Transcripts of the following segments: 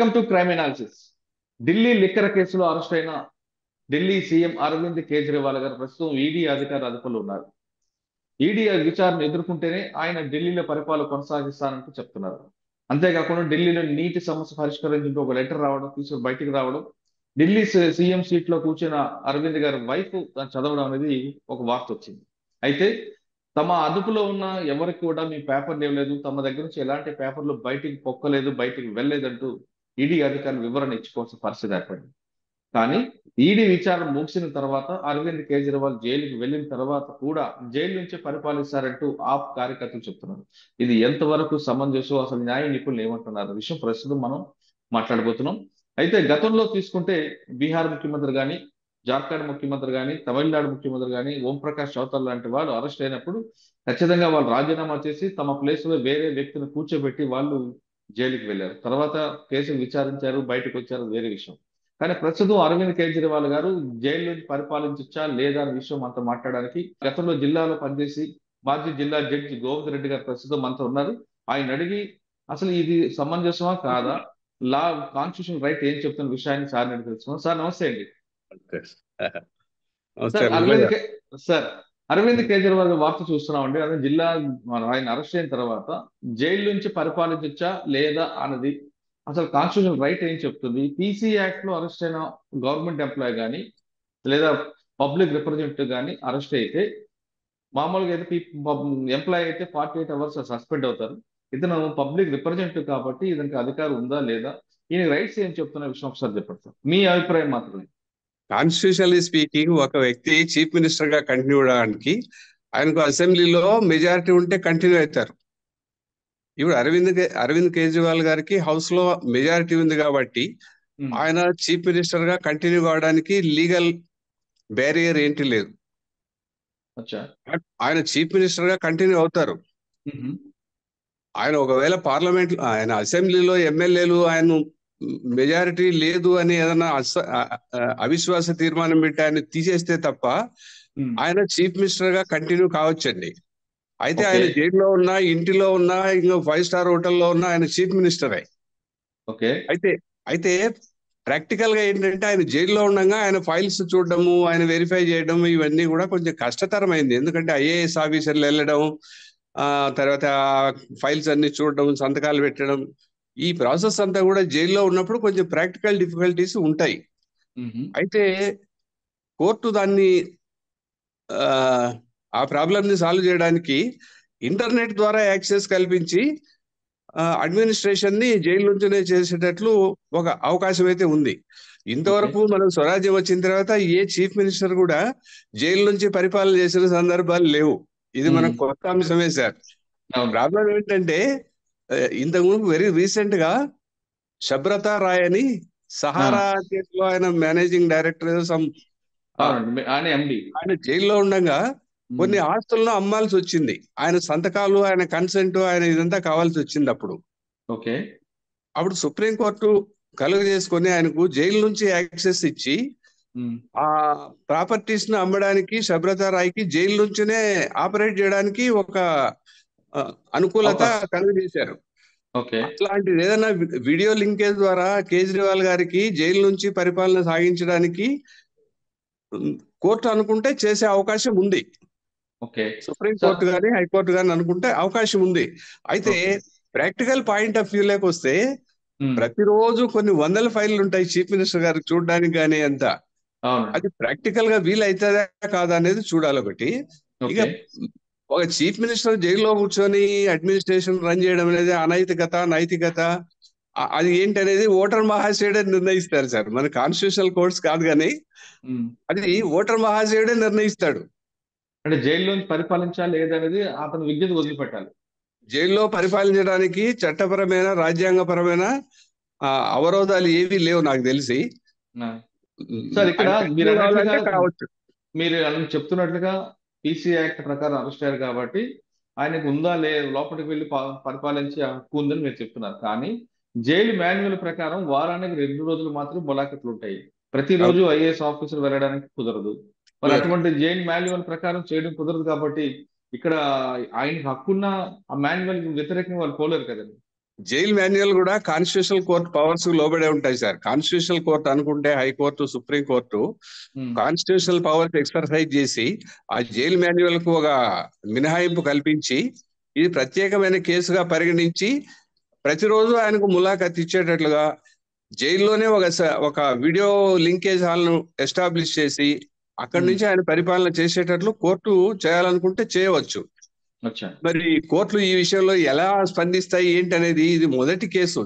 Welcome to crime analysis. Delhi liquor కేసులో arrest అయిన Delhi CM Arvind Kejriwal గారు ప్రస్తుతం ఈడీ అధికారుల అదుపులో ఉన్నారు. ఈడీ విచారణ ఎదుర్కొంటేనే ఆయన ఢిల్లీలో పరిపాలన కొనసాగిస్తానంటూ చెప్తున్నారు. అంతేకాకుండా ఢిల్లీలో నీటి సమస్య పరిష్కరించుకుంటూ ఒక లెటర్ రావడం, తీసుకుని బయటికి రావడం, ఢిల్లీ సీఎం సీట్ లో కూర్చున్న అరవింద్ గారి వైఫ్ చదవడం అనేది ఒక వార్త వచ్చింది. అయితే తమ అదుపులో ఉన్న ఎవరికి కూడా మీ పేపర్లు ఇవ్వలేదు, తమ దగ్గర నుంచి ఎలాంటి పేపర్లు బయటికి పొక్కలేదు, బయటికి వెళ్ళలేదంటూ ఈడీ అధికారులు వివరణ ఇచ్చుకోవాల్సిన పరిస్థితి ఏర్పడింది. కానీ ఈడీ విచారణ ముగిసిన తర్వాత అరవింద్ కేజ్రీవాల్ జైలుకి వెళ్ళిన తర్వాత కూడా జైలు నుంచే పరిపాలిస్తారంటూ ఆప్ కార్యకర్తలు చెప్తున్నారు. ఇది ఎంతవరకు సమంజసం, అసలు న్యాయ నిపుణులు ఏమంటున్నారు విషయం ప్రస్తుతం మనం మాట్లాడబోతున్నాం. అయితే గతంలో తీసుకుంటే బీహార్ ముఖ్యమంత్రి కానీ, జార్ఖండ్ ముఖ్యమంత్రి కానీ, తమిళనాడు ముఖ్యమంత్రి కానీ, ఓంప్రకాష్ చౌతాల లాంటి వాళ్ళు అరెస్ట్ అయినప్పుడు ఖచ్చితంగా వాళ్ళు రాజీనామా చేసి తమ ప్లేస్ లో వేరే వ్యక్తిని కూర్చోబెట్టి వాళ్ళు జైలుకి వెళ్ళారు. తర్వాత కేసును విచారించారు, బయటకు వచ్చారు, వేరే విషయం. కానీ ప్రస్తుతం అరవింద్ కేజ్రీవాల్ గారు జైలు నుంచి పరిపాలించొచ్చా లేదా అనే విషయం మనతో మాట్లాడడానికి గతంలో జిల్లాలో పనిచేసి మాజీ జిల్లా జడ్జి గోవింద్ రెడ్డి గారు ప్రస్తుతం మనతో ఉన్నారు. ఆయన అడిగి అసలు ఇది సమంజసమా కాదా, లా కాన్స్టిట్యూషన్ రైట్ ఏం చెప్తున్న విషయాన్ని సార్ అడిగి తెలుసుకున్నాం. సార్ నమస్తే అండి. నమస్తే సార్ మురళయ్య. సార్ అరవింద్ కేజ్రీవాల్ గారి వార్త చూస్తున్నామండి. అదే జిల్లా ఆయన అరెస్ట్ అయిన తర్వాత జైలు నుంచి పరిపాలించొచ్చా లేదా అన్నది అసలు కాన్స్టిట్యూషన్ రైట్ ఏం చెప్తుంది? పీసీ యాక్ట్ లో అరెస్ట్ అయిన గవర్నమెంట్ ఎంప్లాయ్ కానీ లేదా పబ్లిక్ రిప్రజెంటేటివ్ కానీ అరెస్ట్ అయితే మామూలుగా అయితే ఎంప్లాయ్ అయితే 48 అవర్స్ సస్పెండ్ అవుతారు. ఇతను పబ్లిక్ రిప్రజెంటేటివ్ కాబట్టి ఇతనికి అధికారం ఉందా లేదా, ఈయన రైట్స్ ఏం చెప్తున్న విషయం ఒకసారి చెప్పండి సార్, మీ అభిప్రాయం మాత్రమే. కాన్స్టిట్యూషనల్లీ స్పీకింగ్, ఒక వ్యక్తి చీఫ్ మినిస్టర్ గా కంటిన్యూ అవడానికి ఆయనకు అసెంబ్లీలో మెజారిటీ ఉంటే కంటిన్యూ అవుతారు. ఇప్పుడు అరవింద్ కేజ్రీవాల్ గారికి హౌస్ లో మెజారిటీ ఉంది కాబట్టి ఆయన చీఫ్ మినిస్టర్ గా కంటిన్యూ కావడానికి లీగల్ బ్యారియర్ ఏంటి లేదు. అచ్చా. ఆయన చీఫ్ మినిస్టర్ గా కంటిన్యూ అవుతారు. ఆయన ఒకవేళ పార్లమెంట్ ఆయన అసెంబ్లీలో ఎమ్మెల్యేలు ఆయన మెజారిటీ లేదు అని ఏదైనా అవిశ్వాస తీర్మానం పెట్టి ఆయన తీసేస్తే తప్ప ఆయన చీఫ్ మినిస్టర్ గా కంటిన్యూ కావచ్చండి. అయితే ఆయన జైల్లో ఉన్నా, ఇంటిలో ఉన్నా, ఇంకా 5 స్టార్ హోటల్లో ఉన్నా ఆయన చీఫ్ మినిస్టరే. అయితే ప్రాక్టికల్ గా ఏంటంటే ఆయన జైల్లో ఉండగా ఆయన ఫైల్స్ చూడడము, ఆయన వెరిఫై చేయడం ఇవన్నీ కూడా కొంచెం కష్టతరమైంది. ఎందుకంటే ఐఏఎస్ ఆఫీసర్లు వెళ్ళడం, తర్వాత ఫైల్స్ అన్ని చూడడం, సంతకాలు పెట్టడం, ఈ ప్రాసెస్ అంతా కూడా జైల్లో ఉన్నప్పుడు కొంచెం ప్రాక్టికల్ డిఫికల్టీస్ ఉంటాయి. అయితే కోర్టు దాన్ని ఆ ప్రాబ్లమ్ ని సాల్వ్ చేయడానికి ఇంటర్నెట్ ద్వారా యాక్సెస్ కల్పించి అడ్మినిస్ట్రేషన్ ని జైలు నుంచినే చేసేటట్లు ఒక అవకాశం అయితే ఉంది. ఇంతవరకు మనం స్వరాజ్యం వచ్చిన తర్వాత ఏ చీఫ్ మినిస్టర్ కూడా జైలు నుంచి పరిపాలన చేసిన సందర్భాలు లేవు. ఇది మనకు కొత్త అంశమే సార్. ప్రాబ్లం ఏంటంటే ఇంతకుముందు వెరీ రీసెంట్ గా శబ్రత రాయ్ అని సహారా కేసులో ఆయన మేనేజింగ్ డైరెక్టర్ ఆయన జైల్లో ఉండగా కొన్ని ఆస్తులను అమ్మాల్సి వచ్చింది. ఆయన సంతకాలు, ఆయన కన్సెంట్, ఆయన ఇదంతా కావాల్సి వచ్చింది. అప్పుడు సుప్రీంకోర్టు కలుగు చేసుకొని ఆయనకు జైలు నుంచి యాక్సెస్ ఇచ్చి ఆ ప్రాపర్టీస్ ను అమ్మడానికి శబ్రత రాయ్కి జైలు నుంచినే ఆపరేట్ చేయడానికి ఒక అనుకూలత కలుగు చేశారు. అట్లాంటిది ఏదైనా వీడియో లింకేజ్ ద్వారా కేజ్రీవాల్ గారికి జైలు నుంచి పరిపాలన సాగించడానికి కోర్టు అనుకుంటే చేసే అవకాశం ఉంది. సుప్రీంకోర్టు కానీ హైకోర్టు కానీ అనుకుంటే అవకాశం ఉంది. అయితే ప్రాక్టికల్ పాయింట్ ఆఫ్ వ్యూ లేక వస్తే ప్రతిరోజు కొన్ని వందల ఫైళ్లు ఉంటాయి చీఫ్ మినిస్టర్ గారికి చూడడానికి కానీ అంతా. అది ప్రాక్టికల్ గా వీలైతుందా కాదా అనేది చూడాలి. ఒకటి, ఇక ఒక చీఫ్ మినిస్టర్ జైల్లో కూర్చొని అడ్మినిస్ట్రేషన్ రన్ చేయడం అనేది అనైతికత, నైతికత అది ఏంటనేది ఓటర్ మహాశయుడే నిర్ణయిస్తారు సార్. మన కాన్స్టిట్యూషనల్ కోర్ట్స్ కాదు, కానీ అది ఓటర్ మహాశయుడే నిర్ణయిస్తాడు. అంటే జైల్లో పరిపాలించాలి లేదనేది అతను విజ్ఞత వదిలిపెట్టాలి. జైల్లో పరిపాలించడానికి చట్టపరమైన, రాజ్యాంగపరమైన అవరోధాలు ఏవి లేవు నాకు తెలిసి. సార్ ఇక్కడ మీరు చెప్తున్నట్లుగా పీసీ యాక్ట్ ప్రకారం అరెస్ట్ అయ్యారు కాబట్టి ఆయనకు ఉందా లోపలికి వెళ్ళి పరిపాలించే హక్కు ఉందని మీరు చెప్తున్నారు. కానీ జైలు మాన్యువల్ ప్రకారం వారానికి 2 రోజులు మాత్రం ములాఖతులు ఉంటాయి. ప్రతిరోజు ఐఏఎస్ ఆఫీసర్ వెళ్ళడానికి కుదరదు. మరి అటువంటి జైలు మాన్యువల్ ప్రకారం చేయడం కుదరదు కాబట్టి ఇక్కడ ఆయనకు హక్కున్న ఆ మాన్యువల్ వ్యతిరేకంగా వాళ్ళు పోలేరు కదండి. జైల్ మాన్యువల్ కూడా కాన్స్టిట్యూషనల్ కోర్టు పవర్స్ లోబడే ఉంటాయి సార్. కాన్స్టిట్యూషనల్ కోర్టు అనుకుంటే high court, supreme court constitutional powers exercise చేసి ఆ జైల్ మాన్యువల్ కు ఒక మినహాయింపు కల్పించి ఇది ప్రత్యేకమైన కేసుగా పరిగణించి ప్రతిరోజు ఆయనకు ములాఖత్ ఇచ్చేటట్లుగా జైల్లోనే ఒక వీడియో లింకేజ్ హాల్ ను ఎస్టాబ్లిష్ చేసి అక్కడి నుంచి ఆయన పరిపాలన చేసేటట్లు కోర్టు చేయాలనుకుంటే చేయవచ్చు. మరి కోర్టులు ఈ విషయంలో ఎలా స్పందిస్తాయి ఏంటి అనేది ఇది మొదటి కేసు.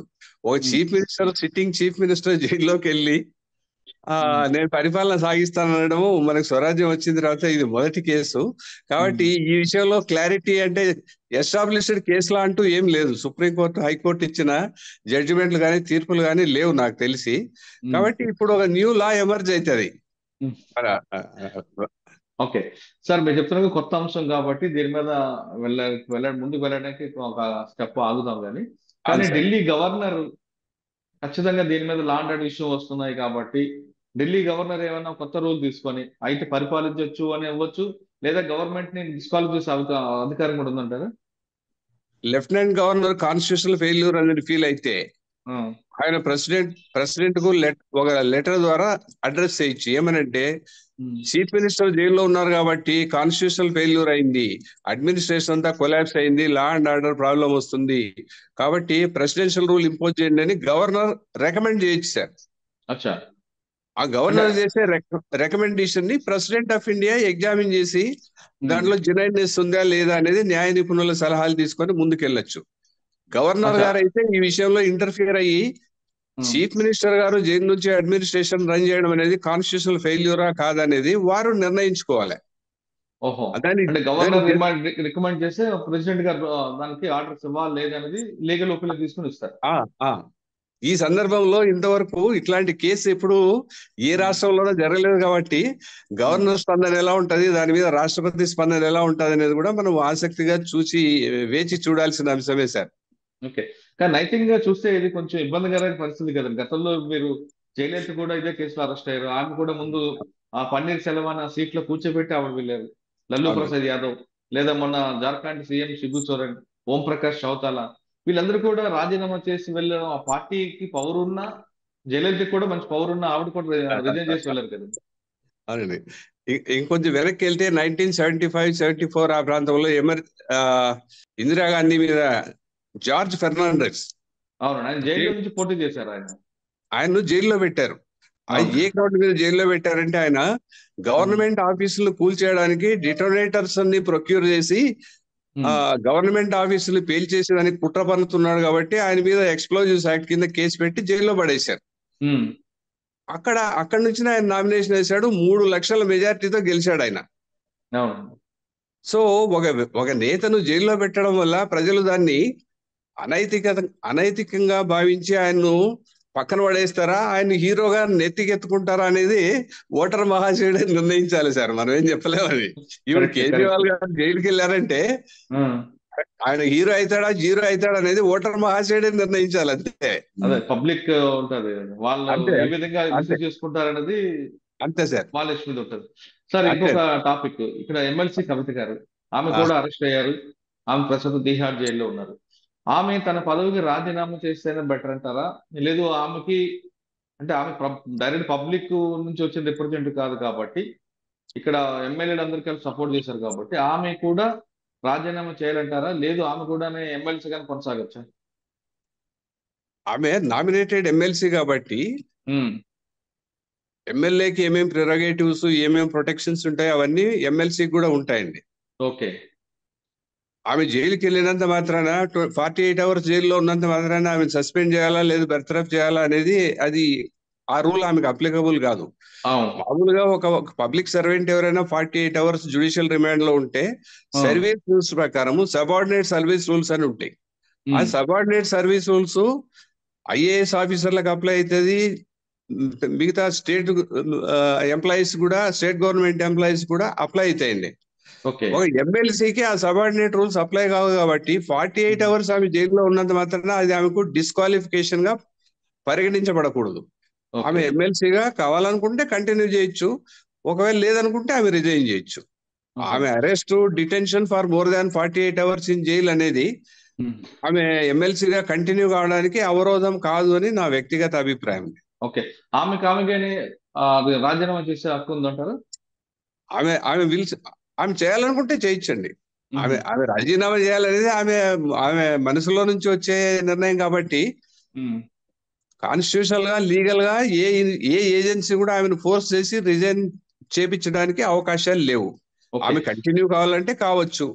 ఒక chief minister, sitting chief minister జైల్లోకి వెళ్ళి నేను పరిపాలన సాగిస్తానడము, మనకు స్వరాజ్యం వచ్చిన తర్వాత ఇది మొదటి కేసు. కాబట్టి ఈ విషయంలో క్లారిటీ అంటే ఎస్టాబ్లిష్డ్ కేసులా అంటూ ఏం లేదు. సుప్రీంకోర్టు, హైకోర్టు ఇచ్చిన జడ్జిమెంట్లు కానీ తీర్పులు కానీ లేవు నాకు తెలిసి. కాబట్టి ఇప్పుడు ఒక న్యూ లా ఎమర్జ్ అవుతుంది. ఓకే సార్, మీరు చెప్తున్నారు కొత్త అంశం కాబట్టి దీని మీద ముందుకు వెళ్ళడానికి ఒక స్టెప్ ఆగుదాం. కానీ ఢిల్లీ గవర్నర్ ఖచ్చితంగా దీని మీద లా అండ్ ఆర్డర్ ఇష్యూ వస్తున్నాయి కాబట్టి ఢిల్లీ గవర్నర్ ఏమైనా కొత్త రూల్ తీసుకొని అయితే పరిపాలించవచ్చు అని ఇవ్వచ్చు, లేదా గవర్నమెంట్ ని డిస్క్వాలిఫై చేసే అధికారం కూడా ఉందంటారా? లెఫ్టినెంట్ గవర్నర్ కాన్స్టిట్యూషనల్ ఫెయిల్యూర్ అనేది ఫీల్ అయితే ఆయన ప్రెసిడెంట్ కు ఒక లెటర్ ద్వారా అడ్రస్ చేయొచ్చు. ఏమనంటే చీఫ్ మినిస్టర్ జైల్లో ఉన్నారు కాబట్టి కాన్స్టిట్యూషనల్ ఫెయిల్యూర్ అయింది, అడ్మినిస్ట్రేషన్ అంతా కొలాప్స్ అయింది, లా అండ్ ఆర్డర్ ప్రాబ్లం వస్తుంది, కాబట్టి ప్రెసిడెన్షియల్ రూల్ ఇంపోజ్ చేయండి అని గవర్నర్ రికమెండ్ చేయొచ్చు సార్. అచ్చా, ఆ గవర్నర్ చేసే రికమెండేషన్ ని ప్రెసిడెంట్ ఆఫ్ ఇండియా ఎగ్జామిన్ చేసి దాంట్లో జెన్యూయిన్నెస్ ఉందా లేదా అనేది న్యాయ నిపుణుల సలహాలు తీసుకొని ముందుకెళ్ళొచ్చు. గవర్నర్ గారు అయితే ఈ విషయంలో ఇంటర్ఫియర్ అయ్యి చీఫ్ మినిస్టర్ గారు జైలు నుంచి అడ్మినిస్ట్రేషన్ రన్ చేయడం అనేది కాన్స్టిట్యూషనల్ ఫెయిల్యూరా కాదనేది వారు నిర్ణయించుకోవాలి. గవర్నర్ రికమెండ్ చేస్తే ప్రెసిడెంట్ గారు దానికి ఆర్డర్స్ ఇవ్వాలి లేదనేది లీగల్ ఒపీనియన్ తీసుకుని ఇస్తారు. ఈ సందర్భంలో ఇంతవరకు ఇట్లాంటి కేసు ఎప్పుడు ఏ రాష్ట్రంలోనూ జరగలేదు కాబట్టి గవర్నర్ స్పందన ఎలా ఉంటది, దాని మీద రాష్ట్రపతి స్పందన ఎలా ఉంటది అనేది కూడా మనం ఆసక్తిగా చూసి వేచి చూడాల్సిన అంశమే సార్. ఓకే, కానీ నైతికంగా చూస్తే ఇది కొంచెం ఇబ్బందికరమైన పరిస్థితి కదండి. గతంలో మీరు జయలలిత కూడా ఇదే కేసులో అరెస్ట్ అయ్యారు. ఆమె కూడా ముందు ఆ పన్నీర్ సెల్వం సీట్ లో కూర్చోబెట్టి ఆవిడ వెళ్ళారు. లల్లూ ప్రసాద్ యాదవ్, లేదా మొన్న జార్ఖండ్ సీఎం శిబు సోరెన్, ఓం ప్రకాష్ చౌతాలా, వీళ్ళందరూ కూడా రాజీనామా చేసి వెళ్ళడం. ఆ పార్టీకి పవర్ ఉన్నా, జయలలిత కూడా మంచి పవర్ ఉన్నా ఆవిడ కూడా రిజైన్ చేసి వెళ్ళారు కదా. అవునండి, ఇంకొంచెం వెనక్కి వెళ్తే 1975-74 ఆ ప్రాంతంలో ఇందిరాగాంధీ మీద జార్జ్ ఫెర్నాండెస్, అవును, ఆయన జైల్లో నుంచి పోటీ చేశారు. ఆయన్ను జైల్లో పెట్టారు. ఏ గ్రౌండ్ మీద జైల్లో పెట్టారంటే ఆయన గవర్నమెంట్ ఆఫీసులు కూల్చేయడానికి డిటోనేటర్స్ అన్ని ప్రొక్యూర్ చేసి గవర్నమెంట్ ఆఫీసులు పేల్చేసేదానికి కుట్ర పన్నుతున్నాడు కాబట్టి ఆయన మీద ఎక్స్ప్లోజివ్స్ యాక్ట్ కింద కేసు పెట్టి జైల్లో పడేశారు. అక్కడి నుంచి ఆయన నామినేషన్ వేశాడు, 3 లక్షల మెజారిటీతో గెలిచాడు ఆయన. సో ఒక నేతను జైల్లో పెట్టడం వల్ల ప్రజలు దాన్ని అనైతికంగా భావించి ఆయన్ను పక్కన పడేస్తారా, ఆయన హీరోగా నెత్తికెత్తుకుంటారా అనేది ఓటర్ మహాశయుడే నిర్ణయించాలి సార్. మనం ఏం చెప్పలేము అది. ఇప్పుడు కేజ్రీవాల్ గారు జైలుకి వెళ్ళారంటే ఆయన హీరో అవుతాడా జీరో అవుతాడా అనేది ఓటర్ మహాశయుడే నిర్ణయించాలి అంతే. అదే పబ్లిక్ ఉంటది, వాళ్ళు ఏ విధంగా చేసుకుంటారనేది అంతే సార్, వాళ్ళ ఇష్టం మీద ఉంటది. సార్, ఇంకొక టాపిక్, ఇక్కడ ఎమ్మెల్సీ కవిత గారు, ఆమె కూడా అరెస్ట్ అయ్యారు. ఆమె ప్రస్తుతం తిహార్ జైల్లో ఉన్నారు. ఆమె తన పదవికి రాజీనామా చేస్తేనే బెటర్ అంటారా? లేదు ఆమెకి అంటే ఆమె డైరెక్ట్ పబ్లిక్ నుంచి వచ్చిన రిప్రజెంటేటివ్ కాదు కాబట్టి, ఇక్కడ ఎమ్మెల్యేలు అందరికీ సపోర్ట్ చేశారు కాబట్టి ఆమె కూడా రాజీనామా చేయాలంటారా? లేదు ఆమె కూడా ఎమ్మెల్సీ గాని కొనసాగచ్చా? ఆమె నామినేటెడ్ ఎమ్మెల్సీ కాబట్టి ఎమ్మెల్యేకి ఏమేమి ప్రిరగేటివ్స్, ఏమేమి ప్రొటెక్షన్స్ ఉంటాయి అవన్నీ ఎమ్మెల్సీకి కూడా ఉంటాయండి. ఓకే, ఆమె జైలుకి వెళ్ళినంత మాత్రాన 48 అవర్స్ జైల్లో ఉన్నంత మాత్రాన ఆమెను సస్పెండ్ చేయాలా లేదు బెర్తరఫ్ చేయాలా అనేది అది ఆ రూల్ ఆమెకు అప్లికబుల్ కాదు. మామూలుగా ఒక పబ్లిక్ సర్వెంట్ ఎవరైనా 48 అవర్స్ జ్యుడిషియల్ రిమాండ్ లో ఉంటే సర్వీస్ రూల్స్ ప్రకారము సబార్డినేట్ సర్వీస్ రూల్స్ అని ఉంటాయి. ఆ సబార్డినేట్ సర్వీస్ రూల్స్ ఐఏఎస్ ఆఫీసర్లకు అప్లై అవుతుంది, మిగతా స్టేట్ ఎంప్లాయీస్ కూడా, స్టేట్ గవర్నమెంట్ ఎంప్లాయీస్ కూడా అప్లై అవుతాయండి. ఒక ఎమ్మెల్సీకి ఆ సబార్డినేట్ రూల్స్ అప్లై కావు కాబట్టి 48 అవర్స్ ఆమె జైల్లో ఉన్నంత మాత్రాన అది ఆమెకు డిస్క్వాలిఫికేషన్ గా పరిగణించబడకూడదు. ఆమె ఎమ్మెల్సీగా కావాలనుకుంటే కంటిన్యూ చేయొచ్చు, ఒకవేళ లేదనుకుంటే ఆమె రిజైన్ చేయొచ్చు. ఆమె arrest, detention for more than 48 hours in jail అనేది ఆమె ఎమ్మెల్సీగా కంటిన్యూ కావడానికి అవరోధం కాదు అని నా వ్యక్తిగత అభిప్రాయం. ఓకే, ఆమెగానే రాజీనామా చేసే హక్కు ఉందంటారు? ఆమె ఆమె ఆమె చేయాలనుకుంటే చేయించండి. ఆమె రాజీనామా చేయాలనేది ఆమె మనసులో నుంచి వచ్చే నిర్ణయం కాబట్టి కాన్స్టిట్యూషనల్ గా లీగల్ గా ఏ ఏజెన్సీ కూడా ఆమెను ఫోర్స్ చేసి రిజైన్ చేపించడానికి అవకాశాలు లేవు. ఆమె కంటిన్యూ కావాలంటే కావచ్చు.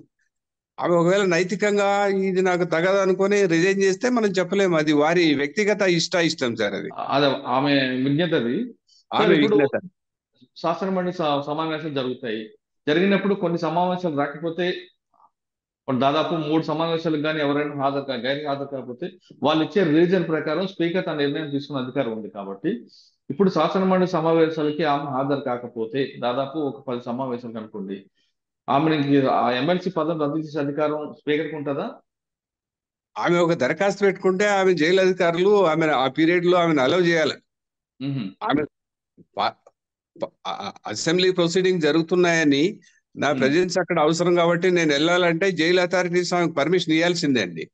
ఆమె ఒకవేళ నైతికంగా ఇది నాకు తగదు అనుకుని రిజైన్ చేస్తే మనం చెప్పలేము. అది వారి వ్యక్తిగత ఇష్టం సార్. అది ఆమె విజ్ఞతది. ఆమె విజ్ఞత. శాసనమండలి సమావేశాలు జరుగుతాయి. జరిగినప్పుడు కొన్ని సమావేశాలు రాకపోతే, దాదాపు 3 సమావేశాలకు కానీ ఎవరైనా గైర్ హాజరు కాకపోతే వాళ్ళు ఇచ్చే రీజన్ ప్రకారం స్పీకర్ తన నిర్ణయం తీసుకునే అధికారం ఉంది. కాబట్టి ఇప్పుడు శాసనమండలి సమావేశాలకి ఆమె హాజరు కాకపోతే, దాదాపు ఒక 10 సమావేశాలు అనుకోండి, ఆమెకి ఆ ఎమ్మెల్సీ పదవి రద్దు చేసే అధికారం స్పీకర్కి ఉంటుందా? ఆమె ఒక దరఖాస్తు పెట్టుకుంటే ఆమె జైలు అధికారులు ఆమె ఆ పీరియడ్ లో ఆమెను అలౌ చేయాలి. ఆమె అసెంబ్లీ ప్రొసీడింగ్ జరుగుతున్నాయని నా ప్రెజెన్స్ అక్కడ అవసరం కాబట్టి నేను వెళ్ళాలంటే జైలు అథారిటీస్ ఆమెకు పర్మిషన్ ఇవ్వాల్సిందే అండి.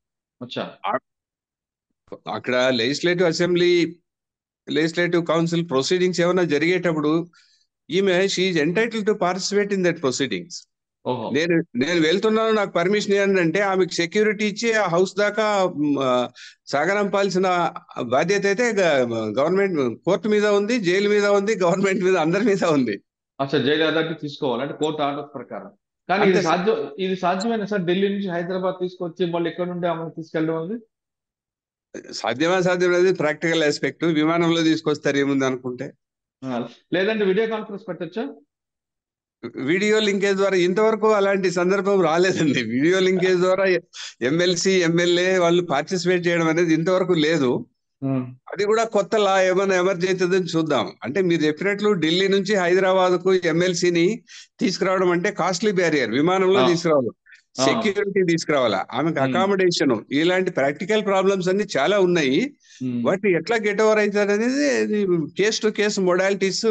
అక్కడ లెజిస్లేటివ్ కౌన్సిల్ ప్రొసీడింగ్స్ ఏమైనా జరిగేటప్పుడు ఈమె she entitled to participate in that proceedings. నేను వెళ్తున్నాను, నాకు పర్మిషన్ ఇవ్వండి అంటే ఆమెకు సెక్యూరిటీ ఇచ్చి ఆ హౌస్ దాకా సాగనంపాల్సిన బాధ్యత అయితే గవర్నమెంట్ కోర్టు మీద ఉంది, జైలు మీద ఉంది, గవర్నమెంట్ మీద, అందరి మీద ఉంది. జైలు అథారిటీ తీసుకోవాలంటే కోర్టు ఆర్డర్ ప్రకారం. కానీ ఇది సాధ్యమైన సార్? ఢిల్లీ నుంచి హైదరాబాద్ తీసుకొచ్చి మళ్ళీ ఇక్కడ నుండి ఆమెను తీసుకెళ్ళడం ఉంది సాధ్యమే ప్రాక్టికల్ ఆస్పెక్ట్. విమానంలో తీసుకొస్తారు ఏముంది అనుకుంటే. లేదంటే వీడియో కాన్ఫరెన్స్ పెట్టచ్చా? వీడియో లింకేజ్ ద్వారా ఇంతవరకు అలాంటి సందర్భం రాలేదండి. వీడియో లింకేజ్ ద్వారా ఎమ్మెల్సీ ఎమ్మెల్యే వాళ్ళు పార్టిసిపేట్ చేయడం అనేది ఇంతవరకు లేదు. అది కూడా కొత్త లా ఏమైనా ఎమర్జ్ అవుతుందని చూద్దాం. అంటే మీరు చెప్పినట్లు ఢిల్లీ నుంచి హైదరాబాద్ కు ఎమ్మెల్సీని తీసుకురావడం అంటే కాస్ట్లీ బ్యారియర్. విమానంలో తీసుకురావాలి, సెక్యూరిటీ తీసుకురావాలా, ఆమెకు అకామిడేషన్, ఇలాంటి ప్రాక్టికల్ ప్రాబ్లమ్స్ అన్ని చాలా ఉన్నాయి. వాటిని ఎట్లా గెట్ ఓవర్ అవుతుంది అనేది కేస్ టు కేసు మొడాలిటీస్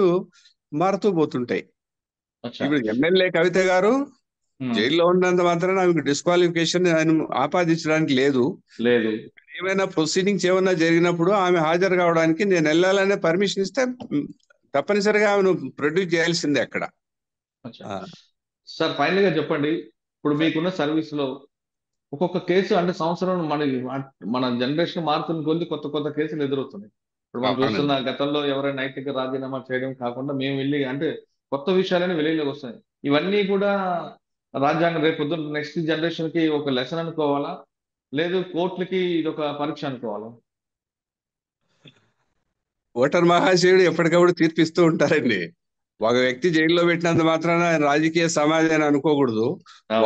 మారుతూ పోతుంటాయి. ఇప్పుడు ఎమ్మెల్యే కవిత గారు జైల్లో ఉన్నంత మాత్రాన ఆమెకు డిస్క్వాలిఫికేషన్ ఆయన ఆపాదించడానికి లేదు. ఏమైనా ప్రొసీడింగ్స్ ఏమైనా జరిగినప్పుడు ఆమె హాజరు కావడానికి నేను వెళ్ళాలనే పర్మిషన్ ఇస్తే తప్పనిసరిగా ఆమెను ప్రొడ్యూస్ చేయాల్సిందే అక్కడ. సార్ ఫైనల్ గా చెప్పండి, ఇప్పుడు మీకున్న సర్వీస్ లో ఒక్కొక్క కేసు అంటే సంవత్సరం మన జనరేషన్ మారుతున్న కొద్ది కొత్త కేసులు ఎదురవుతున్నాయి. ఇప్పుడు మనం చూస్తున్న గతంలో ఎవరైనా నైతిక రాజీనామా చేయడం కాకుండా మేము వెళ్ళి అంటే కొత్త విషయాలని వెలుగులోకి వస్తున్నాయి. ఇవన్నీ కూడా రాజ్యాంగం రేపు పొద్దున్న నెక్స్ట్ జనరేషన్ కి ఒక లెసన్ అనుకోవాలా, లేదు కోర్టులకి ఇది ఒక పరీక్ష అనుకోవాలా? ఓటర్ మహాశయుడు ఎప్పటికప్పుడు తీర్పిస్తూ ఉంటారండి. ఒక వ్యక్తి జైల్లో పెట్టినంత మాత్రాన రాజకీయ సమాజాన్ని అనుకోకూడదు.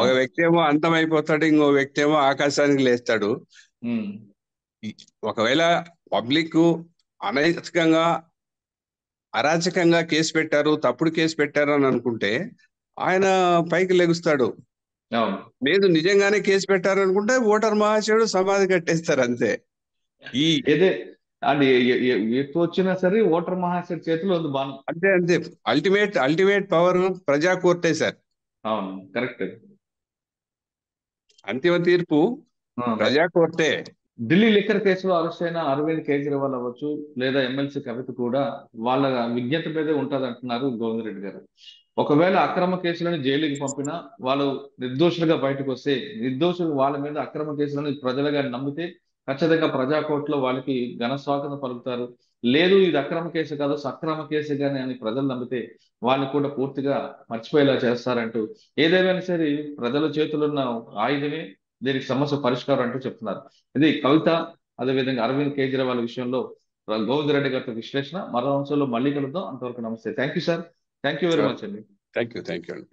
ఒక వ్యక్తి ఏమో అంతమైపోతాడు, ఇంకో వ్యక్తి ఏమో ఆకాశానికి లేస్తాడు. ఒకవేళ పబ్లిక్ అనైతికంగా అరాచకంగా కేసు పెట్టారు, తప్పుడు కేసు పెట్టారు అని అనుకుంటే ఆయన పైకి లెగుస్తాడు. లేదు నిజంగానే కేసు పెట్టారు అనుకుంటే ఓటర్ మహాశయుడు సమాధి కట్టేస్తారు అంతే. ఎక్కువ వచ్చినా సరే ఓటర్ మహాశయుడు చేతిలో ఉంది బాణం. అంతే. అల్టిమేట్ పవర్ ప్రజా కోర్టే సార్. అవును, కరెక్ట్. అంతిమ తీర్పు ప్రజా కోర్టే. ఢిల్లీ లిక్కర్ కేసులో అరెస్ట్ అయిన అరవింద్ కేజ్రీవాల్ అవ్వచ్చు, లేదా ఎమ్మెల్సీ కవిత కూడా వాళ్ళ విజ్ఞత మీదే ఉంటది అంటున్నారు గోవింద్ రెడ్డి గారు. ఒకవేళ అక్రమ కేసులను జైలుకి పంపినా వాళ్ళు నిర్దోషులుగా బయటకు వస్తే, నిర్దోషులు వాళ్ళ మీద అక్రమ కేసులను ప్రజలుగా నమ్మితే ఖచ్చితంగా ప్రజా కోర్టులో వాళ్ళకి ఘన స్వాగతం పలుకుతారు. లేదు ఇది అక్రమ కేసు కాదు సక్రమ కేసు గాని అని ప్రజలు నమ్మితే వాళ్ళని కూడా పూర్తిగా మర్చిపోయేలా చేస్తారంటూ, ఏదేమైనా సరే ప్రజల చేతుల్లో ఉన్న ఆయుధమే దీనికి సమస్య పరిష్కారం అంటూ చెప్తున్నారు. ఇది కవిత, అదేవిధంగా అరవింద్ కేజ్రీవాల్ విషయంలో గోవింద్ రెడ్డి గారితో విశ్లేషణ. మరో అంశంలో మళ్ళీ కలుద్దాం. అంతవరకు నమస్తే. Thank you sir. Thank you very much అండి. థ్యాంక్ యూ అండి.